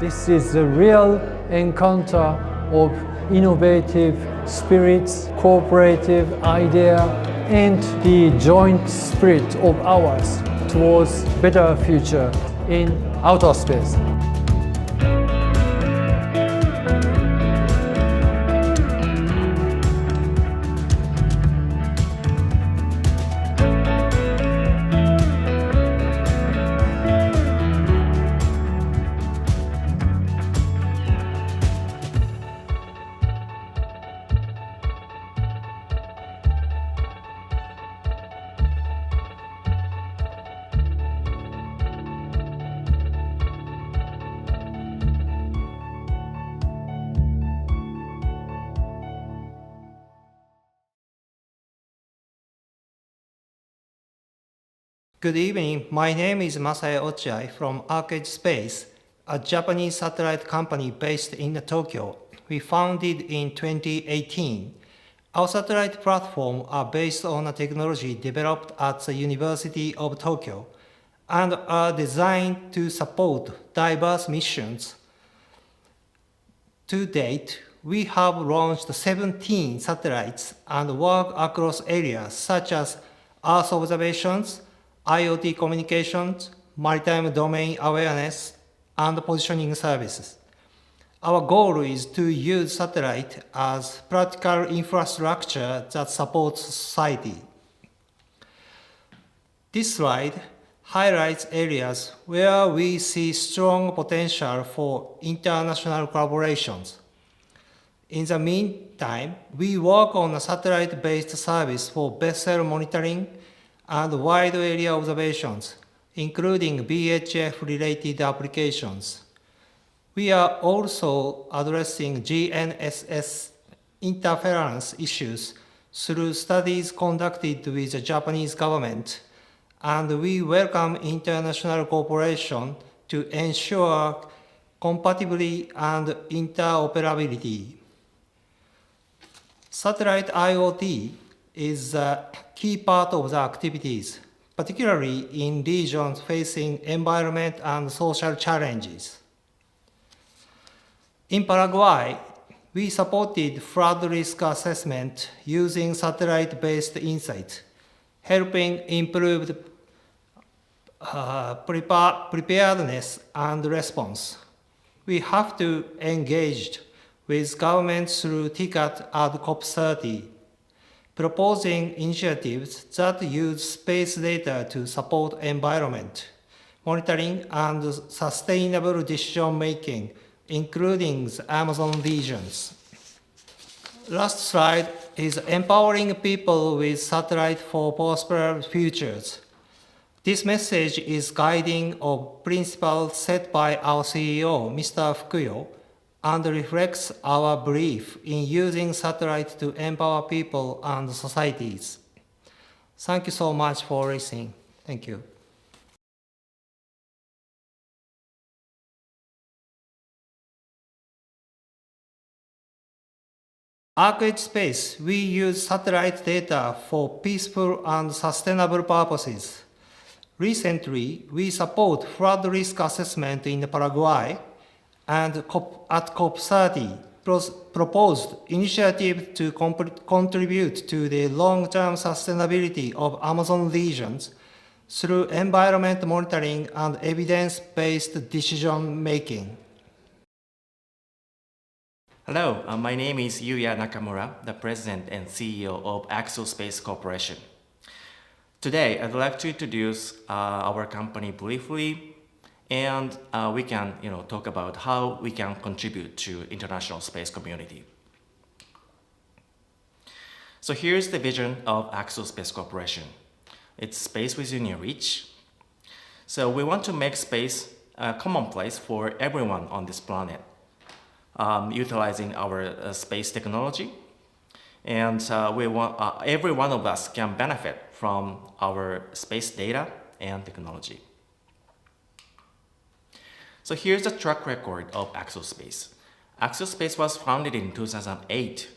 This is the real encounter of innovative spirits, cooperative idea, and the joint spirit of ours towards better future in outer space. Good evening. My name is Masae Ochiai from ArkEdge Space, a Japanese satellite company based in Tokyo. We founded in 2018. Our satellite platform are based on a technology developed at the University of Tokyo and are designed to support diverse missions. To date, we have launched 17 satellites and work across areas such as Earth observations, IoT communications, maritime domain awareness, and positioning services. Our goal is to use satellite as practical infrastructure that supports society. This slide highlights areas where we see strong potential for international collaborations. In the meantime, we work on a satellite-based service for vessel monitoring and wide area observations, including VHF-related applications. We are also addressing GNSS interference issues through studies conducted with the Japanese government, and we welcome international cooperation to ensure compatibility and interoperability. Satellite IoT is a key part of the activities, particularly in regions facing environment and social challenges. In Paraguay, we supported flood risk assessment using satellite-based insights, helping improve preparedness and response. We have to engage with governments through TICAT at COP30, proposing initiatives that use space data to support environment monitoring and sustainable decision-making, including the Amazon regions. Last slide is empowering people with satellite for prosperous futures. This message is guiding of principles set by our CEO, Mr. Fukuyo, and reflects our belief in using satellite to empower people and societies. Thank you so much for listening. Thank you. ArkEdge Space, we use satellite data for peaceful and sustainable purposes. Recently, we support flood risk assessment in Paraguay, and at COP30 proposed initiative to contribute to the long-term sustainability of Amazon regions through environment monitoring and evidence-based decision-making. Hello, my name is Yuya Nakamura, the President and CEO of Axelspace Corporation. Today, I'd like to introduce our company briefly, and we can talk about how we can contribute to international space community. So here's the vision of Axelspace Corporation. It's space within your reach. So we want to make space a commonplace for everyone on this planet, utilizing our space technology. And we want every one of us can benefit from our space data and technology. So here's the track record of Axelspace. Axelspace was founded in 2008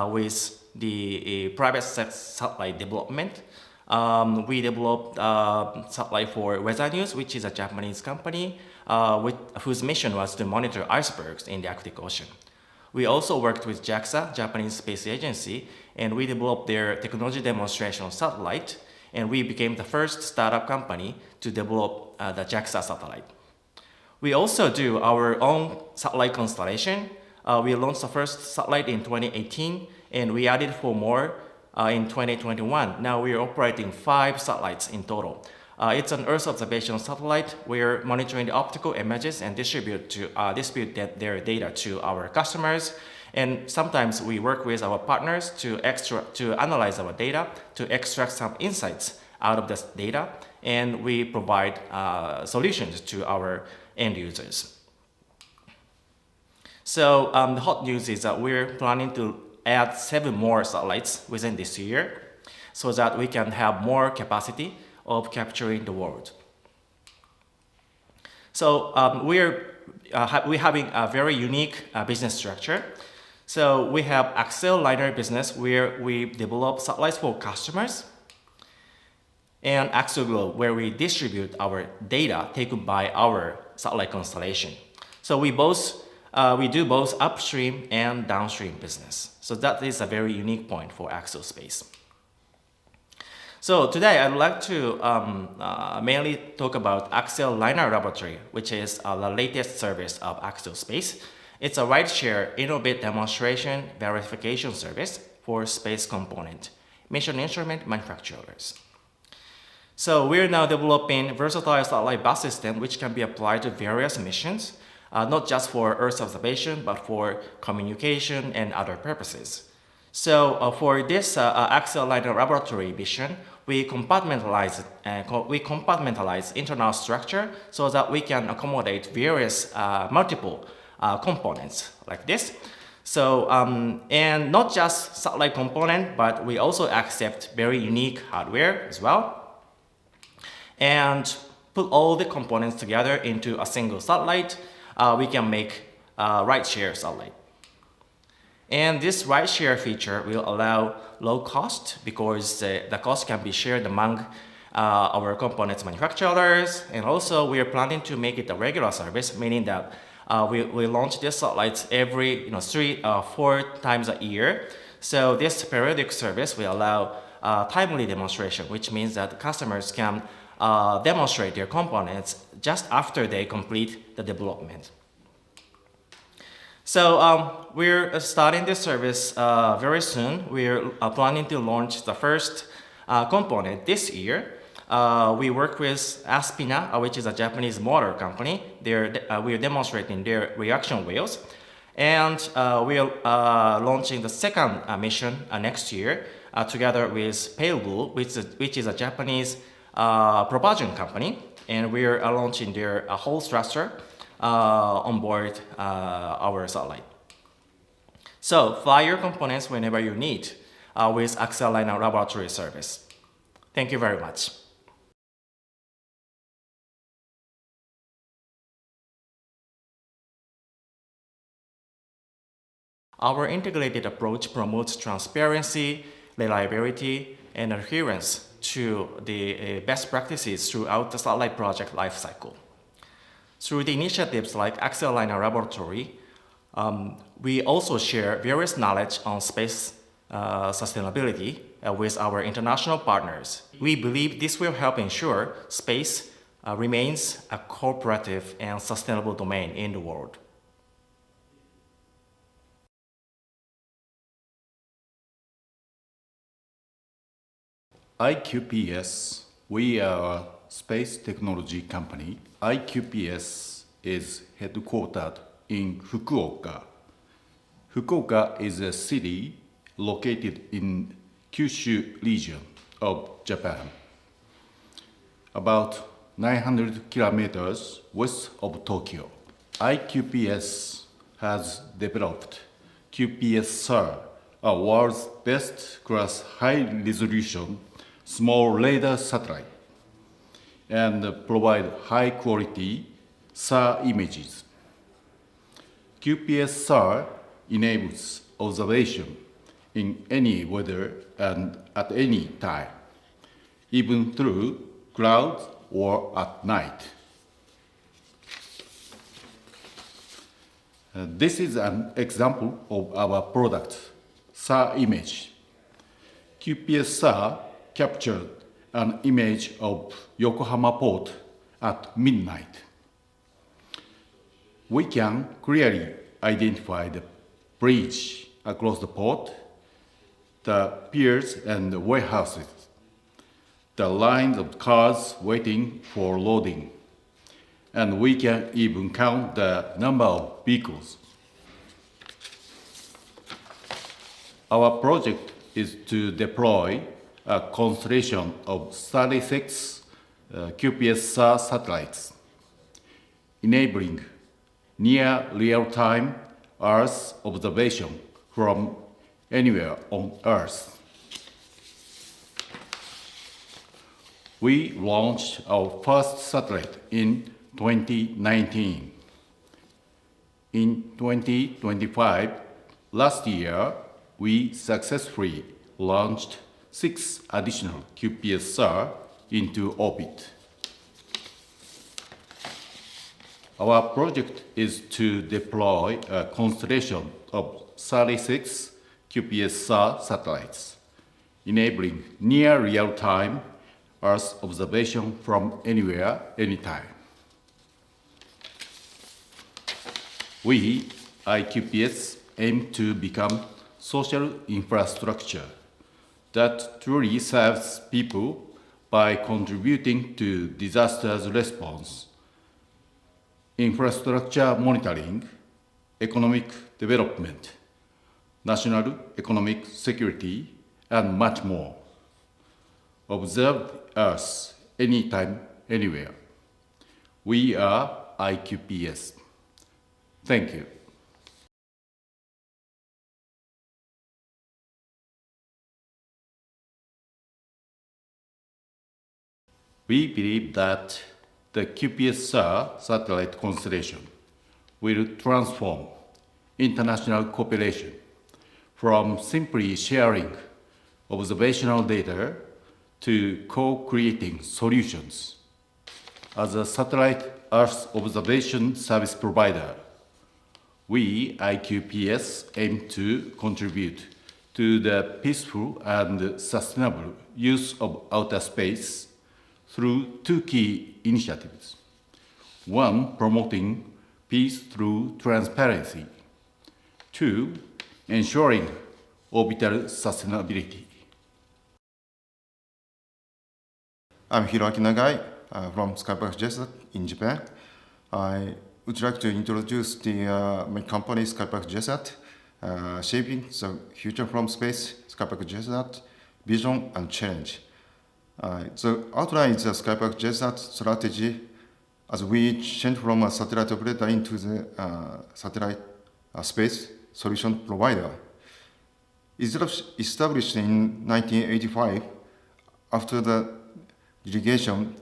with the private satellite development We developed satellite for Weather News, which is a Japanese company whose mission was to monitor icebergs in the Arctic Ocean. We also worked with JAXA, Japanese Space Agency, and we developed their technology demonstration satellite, and we became the first startup company to develop the JAXA satellite. We also do our own satellite constellation. We launched the first satellite in 2018, and we added 4 more in 2021. Now we are operating 5 satellites in total. It's an Earth observation satellite. We're monitoring the optical images and distribute their data to our customers. And sometimes we work with our partners to analyze our data, to extract some insights out of this data, and we provide solutions to our end users. So the hot news is that we're planning to add 7 more satellites within this year so that we can have more capacity of capturing the world. So we're having a very unique business structure. So we have Axelliner business where we develop satellites for customers, and Axoglobe where we distribute our data taken by our satellite constellation. So we do both upstream and downstream business. So that is a very unique point for Axelspace. So today I'd like to mainly talk about Axelliner Laboratory, which is the latest service of Axelspace. It's a rideshare in-orbit demonstration verification service for space component mission instrument manufacturers. So we're now developing versatile satellite bus system which can be applied to various missions, not just for Earth observation, but for communication and other purposes. So for this Axelliner Laboratory mission, we compartmentalize internal structure so that we can accommodate various multiple components like this. So, and not just satellite component, but we also accept very unique hardware as well. And put all the components together into a single satellite, we can make a rideshare satellite. And this rideshare feature will allow low cost because the cost can be shared among our components manufacturers. And also we are planning to make it a regular service, meaning that we launch these satellites every 4 times a year. So this periodic service will allow timely demonstration, which means that customers can demonstrate their components just after they complete the development. So we're starting this service very soon. We're planning to launch the first component this year. We work with Aspina, which is a Japanese motor company. We're demonstrating their reaction wheels. And we're launching the second mission next year together with PaleBlue, which is a Japanese propulsion company. And we're launching their whole thruster on board our satellite. So fly your components whenever you need with Axelliner Laboratory service. Thank you very much. Our integrated approach promotes transparency, reliability, and adherence to the best practices throughout the satellite project lifecycle. Through the initiatives like Axelliner Laboratory, we also share various knowledge on space sustainability with our international partners. We believe this will help ensure space remains a cooperative and sustainable domain in the world. IQPS, we are a space technology company. IQPS is headquartered in Fukuoka. Fukuoka is a city located in Q-shu region of Japan, about 900 kilometers west of Tokyo. IQPS has developed QPS-SAR, a world's best class high-resolution small radar satellite, and provide high-quality SAR images. QPS-SAR enables observation in any weather and at any time. even through clouds or at night. This is an example of our product, SAR image. QPS SAR captured an image of Yokohama port at midnight. We can clearly identify the bridge across the port, the piers and the warehouses, the lines of cars waiting for loading, and we can even count the number of vehicles. Our project is to deploy a constellation of 36 QPS-SAR satellites, enabling near real-time Earth observation from anywhere on Earth. We launched our first satellite in 2019. In 2025, last year, we successfully launched 6 additional QPS-SAR into orbit. Our project is to deploy a constellation of 36 QPS-SAR satellites, enabling near real-time Earth observation from anywhere, anytime. We, IQPS, aim to become social infrastructure that truly serves people by contributing to disasters response, infrastructure monitoring, economic development, national economic security, and much more. Observe Earth anytime, anywhere. We are IQPS. Thank you. We believe that the QPS-SAR satellite constellation will transform international cooperation from simply sharing observational data to co-creating solutions. As a satellite Earth observation service provider, we, IQPS, aim to contribute to the peaceful and sustainable use of outer space through 2 key initiatives. 1, promoting peace through transparency. 2, ensuring orbital sustainability. I'm Hiroaki Nagai from SKY Perfect JSAT in Japan. I would like to introduce my company, SKY Perfect JSAT, shaping the future from space, SKY Perfect JSAT, vision and challenge. The outline is the SKY Perfect JSAT strategy as we change from a satellite operator into the satellite space solution provider. Established in 1985, after the irrigation,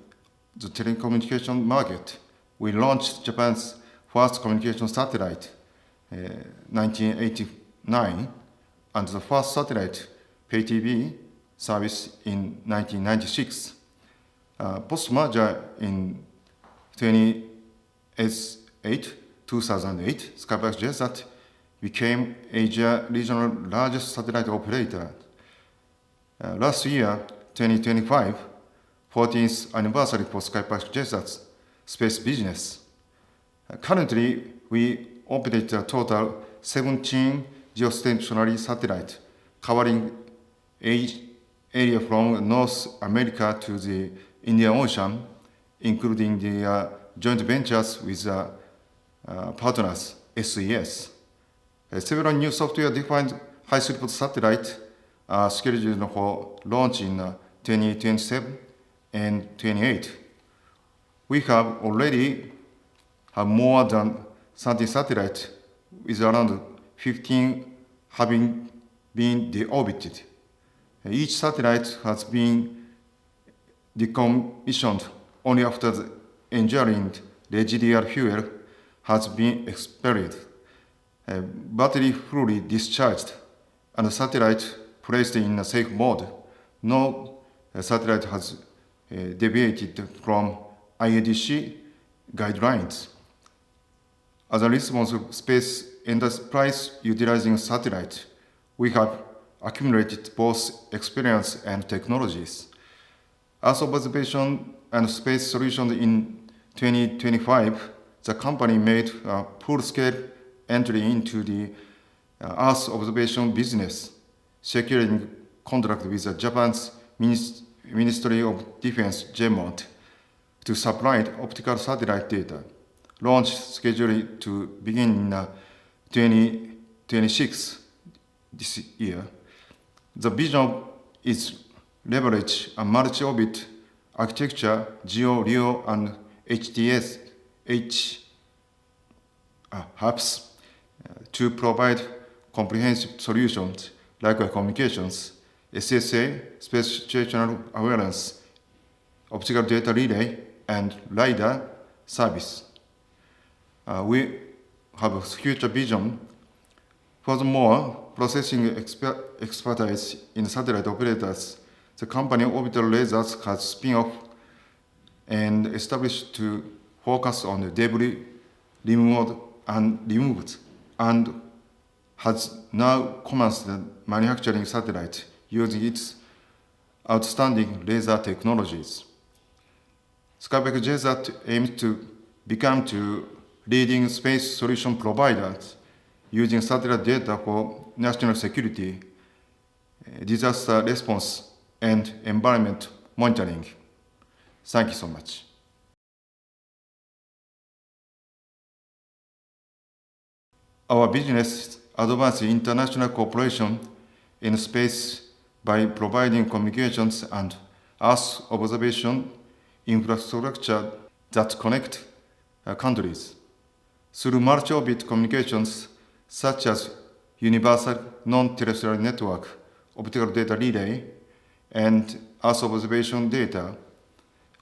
the telecommunication market, we launched Japan's first communication satellite, 1989, and the first satellite pay TV service in 1996. Post-merger in 2008, SKY Perfect JSAT became Asia regional largest satellite operator. Last year, 2025, 14th anniversary for SKY Perfect JSAT's space business. Currently, we operate a total 17 geostationary satellites covering area from North America to the Indian Ocean, including the joint ventures with partners, SES. Several new software-defined high-throughput satellites are scheduled for launch in 2027 and 28. We have already more than 30 satellites, with around 15 having been deorbited. Each satellite has been decommissioned only after the engineered residual fuel has been expelled, battery fully discharged, and the satellite placed in a safe mode. No satellite has deviated from IADC guidelines. As a responsible space enterprise utilizing satellite, we have accumulated both experience and technologies. Earth observation and space solutions in 2025, the company made a full-scale entry into the Earth observation business, securing contract with the Japan's Ministry of Defense (JMOD) to supply optical satellite data. Launch scheduled to begin in 2026 this year. The vision is leverage a multi-orbit architecture, GEO, LEO, and hubs to provide comprehensive solutions like communications, SSA, space situational awareness, optical data relay, and LiDAR service. We have a future vision. Furthermore, processing expertise in satellite operators, the company Orbital Lasers has spin-off and established to focus on the debris removed and has now commenced manufacturing satellites using its outstanding laser technologies. SKY Perfect JSAT aims to become the leading space solution providers using satellite data for national security, disaster response, and environment monitoring. Thank you so much. Our business advances international cooperation in space by providing communications and Earth observation infrastructure that connect countries. Through multi-orbit communications such as universal non-terrestrial network, optical data relay, and Earth observation data,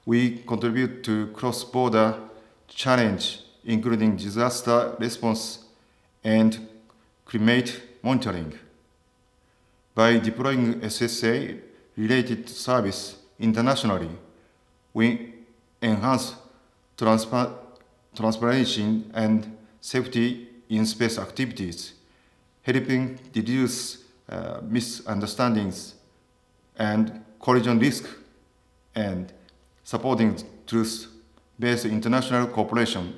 we contribute to cross-border challenge, including disaster response and climate monitoring. By deploying SSA-related service internationally, we enhance transparency and safety in space activities, helping reduce misunderstandings and collision risk, and supporting truth-based international cooperation.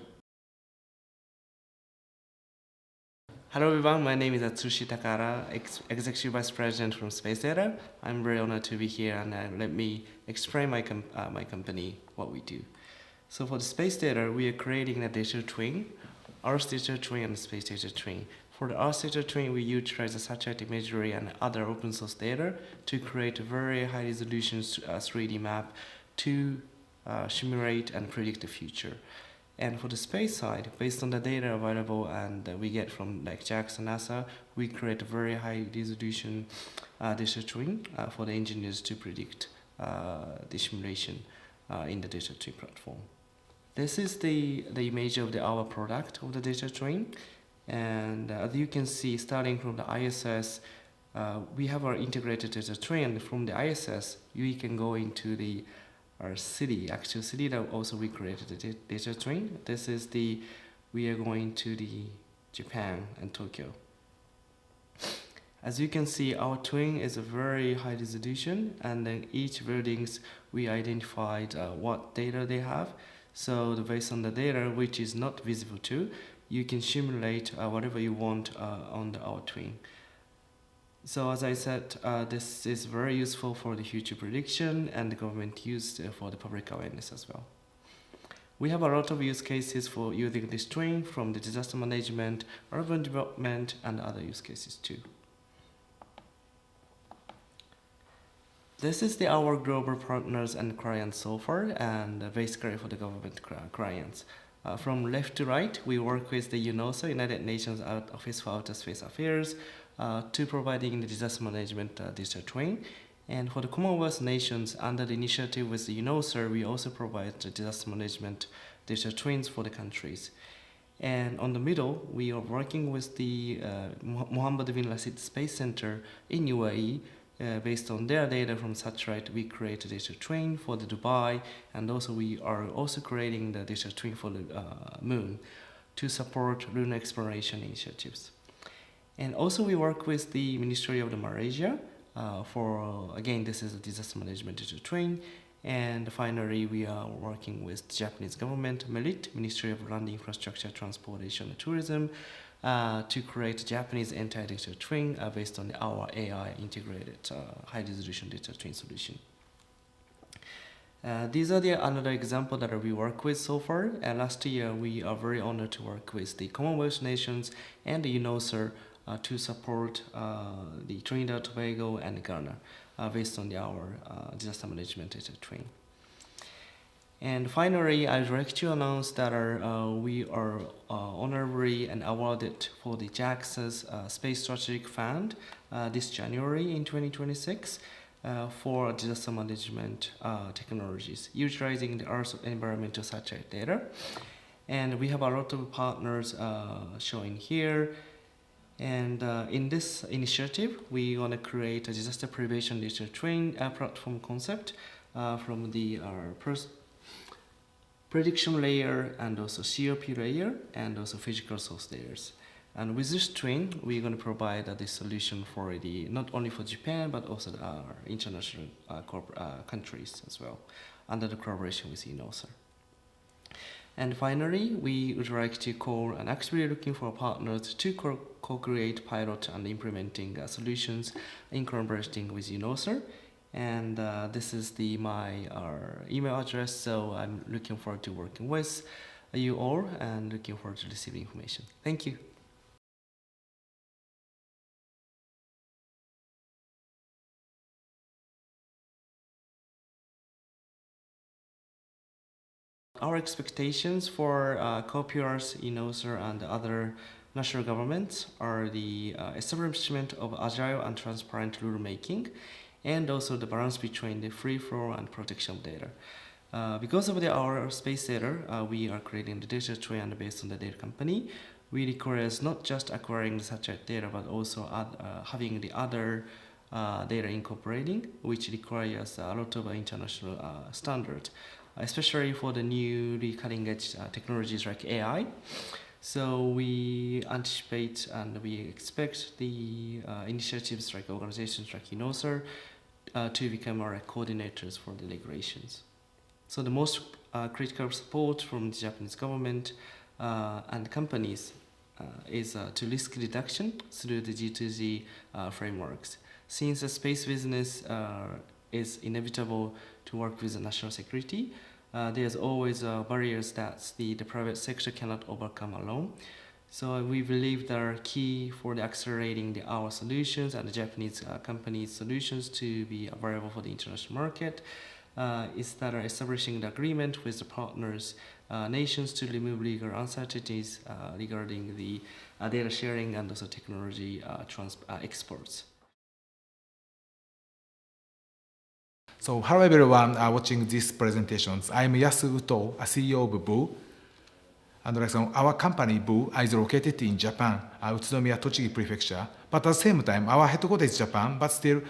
Hello everyone, my name is Atsushi Takara, Executive Vice President from Space Data. I'm very honored to be here, and let me explain my company, what we do. So for the Space Data, we are creating a digital twin, Earth digital twin and space digital twin. For the Earth digital twin, we utilize the satellite imagery and other open source data to create a very high resolution 3D map to simulate and predict the future. And for the space side, based on the data available and we get from like JAXA and NASA, we create a very high resolution digital twin for the engineers to predict the simulation in the digital twin platform. This is the image of our product of the digital twin. And as you can see, starting from the ISS, we have our integrated digital twin. From the ISS, you can go into our city, actual city that also we created the digital twin. This is we are going to the Japan and Tokyo. As you can see, our twin is a very high resolution, and then each buildings we identified what data they have. So based on the data which is not visible to, you can simulate whatever you want on our twin. So as I said, this is very useful for the future prediction, and the government used for the public awareness as well. We have a lot of use cases for using this twin, from the disaster management, urban development, and other use cases too. This is our global partners and clients so far, and basically for the government clients. From left to right, we work with the UNOSA, United Nations Office for Outer Space Affairs, to providing the disaster management digital twin. And for the Commonwealth nations, under the initiative with the UNOSA, we also provide the disaster management digital twins for the countries. And on the middle, we are working with the Mohammed bin Rashid Space Center in UAE, based on their data from satellite, we create a digital twin for the Dubai, and also we are also creating the digital twin for the moon to support lunar exploration initiatives. And also we work with the Ministry of Malaysia for, again, this is a disaster management digital twin. And finally, we are working with the Japanese government, MERIT, Ministry of Land Infrastructure, Transportation and Tourism, to create a Japanese anti-digital twin based on our AI integrated high-resolution digital twin solution. These are another example that we work with so far. Last year, we are very honored to work with the Commonwealth nations and the UNOSER to support the Trinidad, Tobago, and Ghana based on our disaster management digital twin. And finally, I'd like to announce that we are honorably and awarded for the JAXA's Space Strategic Fund this January in 2026 for disaster management technologies, utilizing the Earth environmental satellite data. And we have a lot of partners showing here. And in this initiative, we want to create a disaster prevention digital twin platform concept from the prediction layer and also COP layer and also physical source layers. And with this twin, we're going to provide this solution for the not only for Japan but also our international countries as well, under the collaboration with UNOSER. And finally, we would like to call and actually looking for partners to co-create pilot and implementing solutions in collaborating with UNOSER. And this is my email address, so I'm looking forward to working with you all and looking forward to receiving information. Thank you. Our expectations for co-PRs, UNOSER, and other national governments are the establishment of agile and transparent rulemaking, and also the balance between the free flow and protection of data. Because of our space data, we are creating the digital twin based on the data company. We require not just acquiring the satellite data, but also having the other data incorporating, which requires a lot of international standards, especially for the newly cutting-edge technologies like AI. So we anticipate and we expect the initiatives like organizations like UNOSER to become our coordinators for the regulations. So the most critical support from the Japanese government and companies is to risk reduction through the G2G frameworks. Since the space business is inevitable to work with the national security, there's always barriers that the private sector cannot overcome alone. So we believe that are key for the accelerating our solutions and the Japanese companies' solutions to be available for the international market is that are establishing the agreement with the partners nations to remove legal uncertainties regarding the data sharing and also technology exports. So hello everyone watching these presentations. I'm Yasu Uto, a CEO of BULL. And our company BULL is located in Japan, Utsunomiya, Tochigi Prefecture. But at the same time, our headquarters is Japan, but still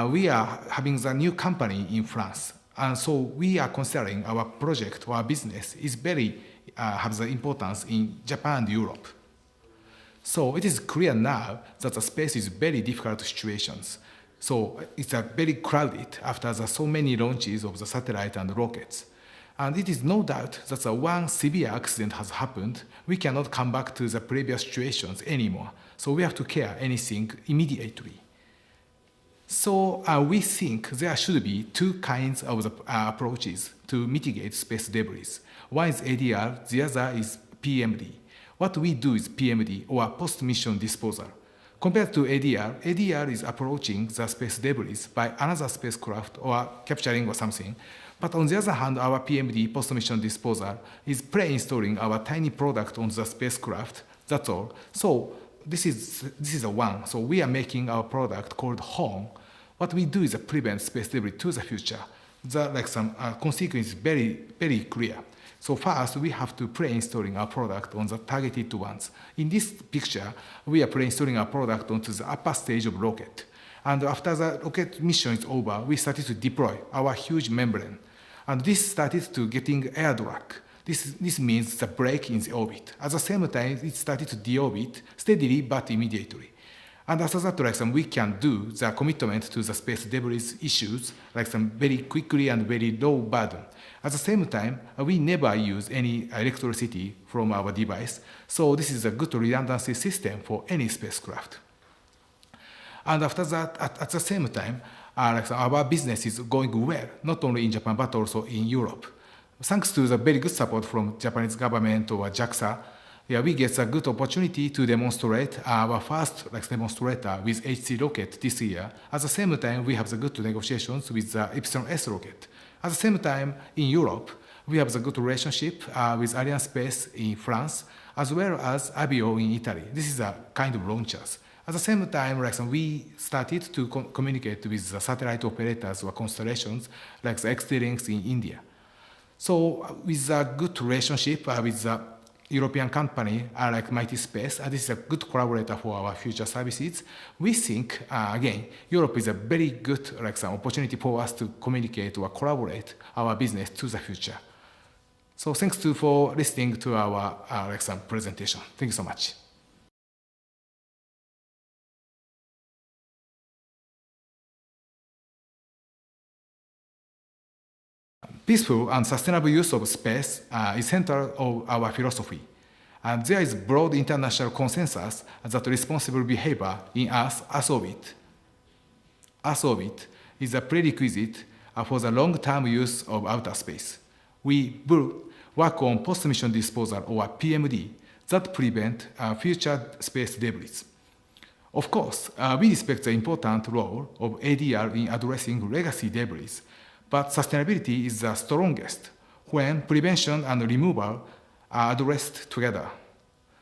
we are having the new company in France. And so we are considering our project or our business is very has the importance in Japan and Europe. So it is clear now that the space is very difficult situations. So it's very crowded after so many launches of the satellite and rockets. And it is no doubt that one severe accident has happened, we cannot come back to the previous situations anymore. So we have to care anything immediately. So we think there should be two kinds of the, approaches to mitigate space debris. One is ADR, the other is PMD. What we do is PMD, or post-mission disposal. Compared to ADR, ADR is approaching the space debris by another spacecraft or capturing or something. But on the other hand, our PMD, post-mission disposal, is pre-installing our tiny product on the spacecraft. That's all. So this is a one. So we are making our product called Home. What we do is prevent space debris to the future. Some consequence is very, very clear. So first, we have to pre-installing our product on the targeted ones. In this picture, we are pre-installing our product onto the upper stage of rocket. And after the rocket mission is over, we started to deploy our huge membrane. And this started to getting air drag. This means the break in the orbit. At the same time, it started to deorbit steadily but immediately. And after that, we can do the commitment to the space debris issues very quickly and very low burden. At the same time, we never use any electricity from our device, so this is a good redundancy system for any spacecraft. And after that, at the same time, our business is going well, not only in Japan but also in Europe. Thanks to the very good support from Japanese government or JAXA, we get a good opportunity to demonstrate our first demonstrator with HC rocket this year. At the same time, we have the good negotiations with the Epsilon S rocket. At the same time, in Europe, we have the good relationship with Arianespace in France, as well as Avio in Italy. This is a kind of launchers. At the same time, we started to communicate with the satellite operators or constellations, like the X-Links in India. So, with a good relationship with the European company like Mighty Space, this is a good collaborator for our future services. We think, again, Europe is a very good opportunity for us to communicate or collaborate our business to the future. So thanks for listening to our presentation. Thank you so much. Peaceful and sustainable use of space is central of our philosophy. And there is broad international consensus that responsible behavior in Earth orbit is a prerequisite for the long-term use of outer space. We will work on post-mission disposal, or PMD, that prevent future space debris. Of course, we respect the important role of ADR in addressing legacy debris, but sustainability is the strongest when prevention and removal are addressed together.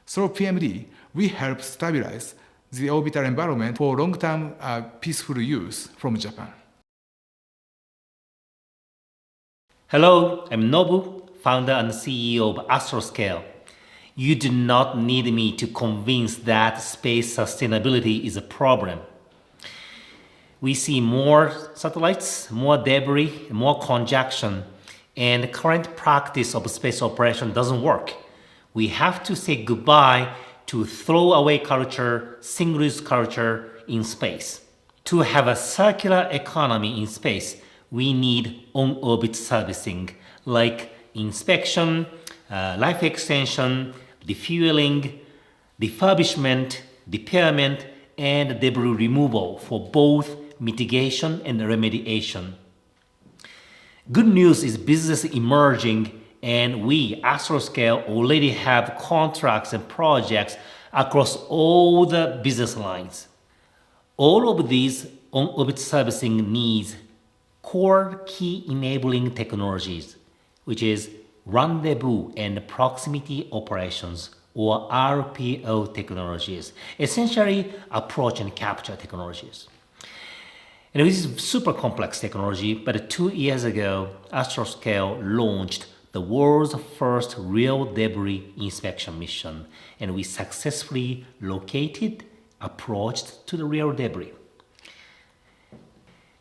Through PMD, we help stabilize the orbital environment for long-term peaceful use from Japan. Hello, I'm Nobu, founder and CEO of Astroscale. You do not need me to convince that space sustainability is a problem. We see more satellites, more debris, more conjunction, and the current practice of space operation doesn't work. We have to say goodbye to throwaway culture, single-use culture in space. To have a circular economy in space, we need on-orbit servicing like inspection, life extension, refueling, refurbishment, repairment, and debris removal for both mitigation and remediation. Good news is business emerging, and we, Astroscale, already have contracts and projects across all the business lines. All of these on-orbit servicing needs core key enabling technologies, which is rendezvous and proximity operations, or RPO technologies, essentially approach and capture technologies. And this is super complex technology, but 2 years ago, Astroscale launched the world's first real debris inspection mission, and we successfully located, approached to the real debris.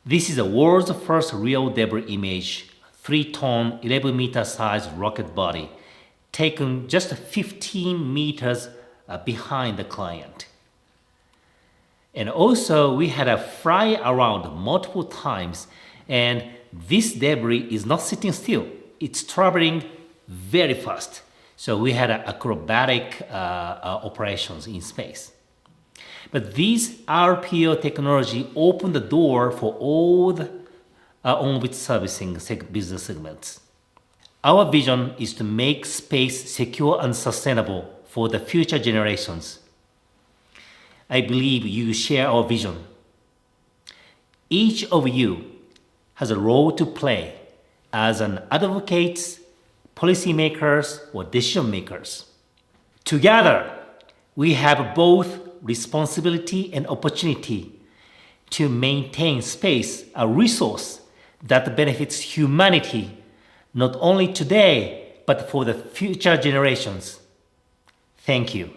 This is the world's first real debris image, 3-ton, 11-meter size rocket body, taken just 15 meters behind the client. And also, we had a fly around multiple times, and this debris is not sitting still. It's traveling very fast. So we had acrobatic operations in space. But these RPO technology opened the door for all the on-orbit servicing business segments. Our vision is to make space secure and sustainable for the future generations. I believe you share our vision. Each of you has a role to play as an advocates, policymakers, or decision makers. Together, we have both responsibility and opportunity to maintain space, a resource that benefits humanity, not only today, but for the future generations. Thank you.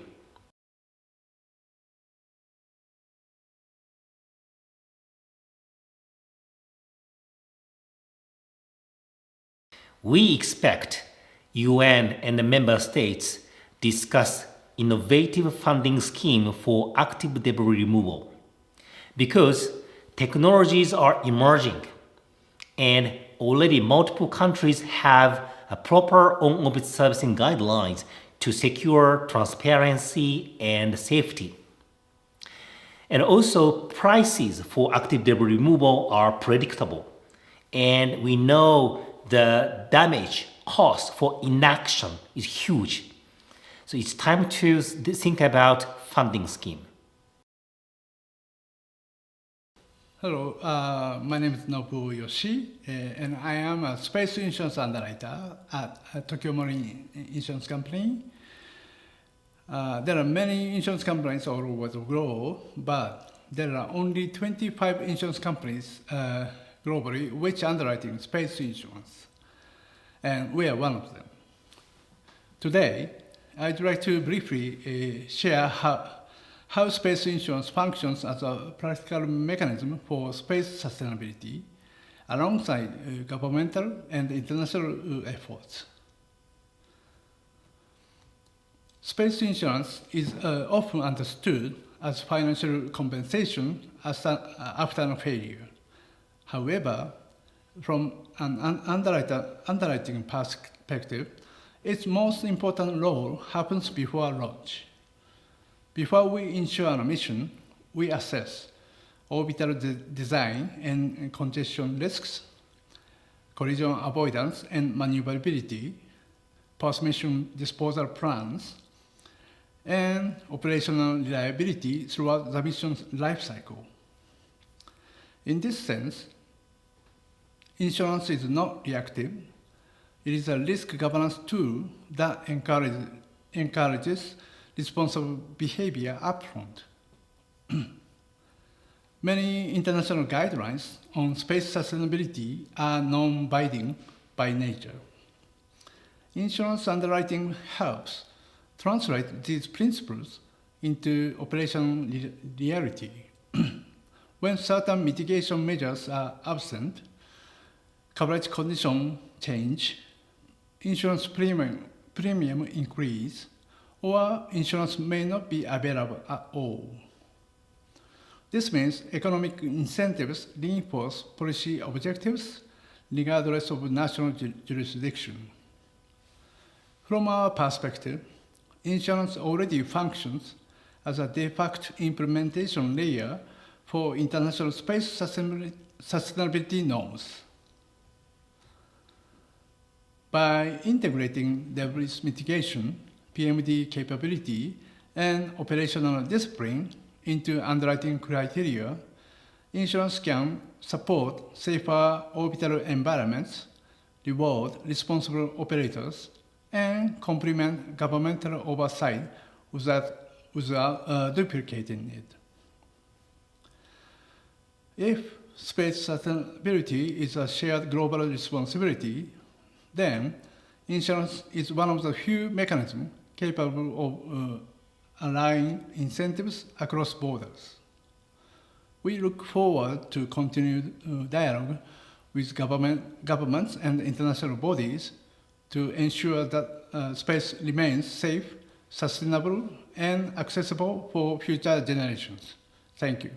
We expect UN and the member states discuss innovative funding scheme for active debris removal because technologies are emerging and already multiple countries have a proper on-orbit servicing guidelines to secure transparency and safety. And also prices for active debris removal are predictable and we know the damage cost for inaction is huge. So it's time to think about funding scheme. Hello, my name is Nobuo Yoshi, and I am a space insurance underwriter at Tokio Marine Insurance Company. There are many insurance companies all over the globe, but there are only 25 insurance companies globally which underwriting space insurance, and we are one of them. Today, I'd like to briefly share how space insurance functions as a practical mechanism for space sustainability alongside governmental and international efforts. Space insurance is often understood as financial compensation after a failure. However, from an underwriting perspective, its most important role happens before launch. Before we insure a mission, we assess orbital design and congestion risks, collision avoidance and maneuverability, post-mission disposal plans, and operational reliability throughout the mission's life cycle. In this sense, insurance is not reactive. It is a risk governance tool that encourages responsible behavior upfront. Many international guidelines on space sustainability are non-binding by nature. Insurance underwriting helps translate these principles into operational reality. When certain mitigation measures are absent, coverage conditions change, insurance premium increase, or insurance may not be available at all. This means economic incentives reinforce policy objectives regardless of national jurisdiction. From our perspective, insurance already functions as a de facto implementation layer for international space sustainability norms. By integrating debris mitigation, PMD capability, and operational discipline into underwriting criteria, insurance can support safer orbital environments, reward responsible operators, and complement governmental oversight without duplicating it. If space sustainability is a shared global responsibility, then insurance is one of the few mechanisms capable of aligning incentives across borders. We look forward to continued dialogue with governments and international bodies to ensure that space remains safe, sustainable, and accessible for future generations. Thank you.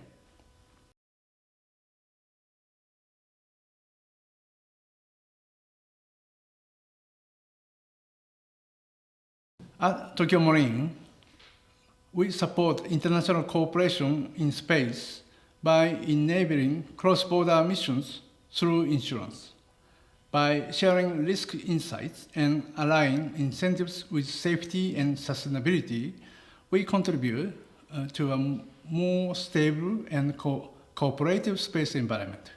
At Tokio Marine, we support international cooperation in space by enabling cross-border missions through insurance. By sharing risk insights and aligning incentives with safety and sustainability, we contribute to a more stable and cooperative space environment.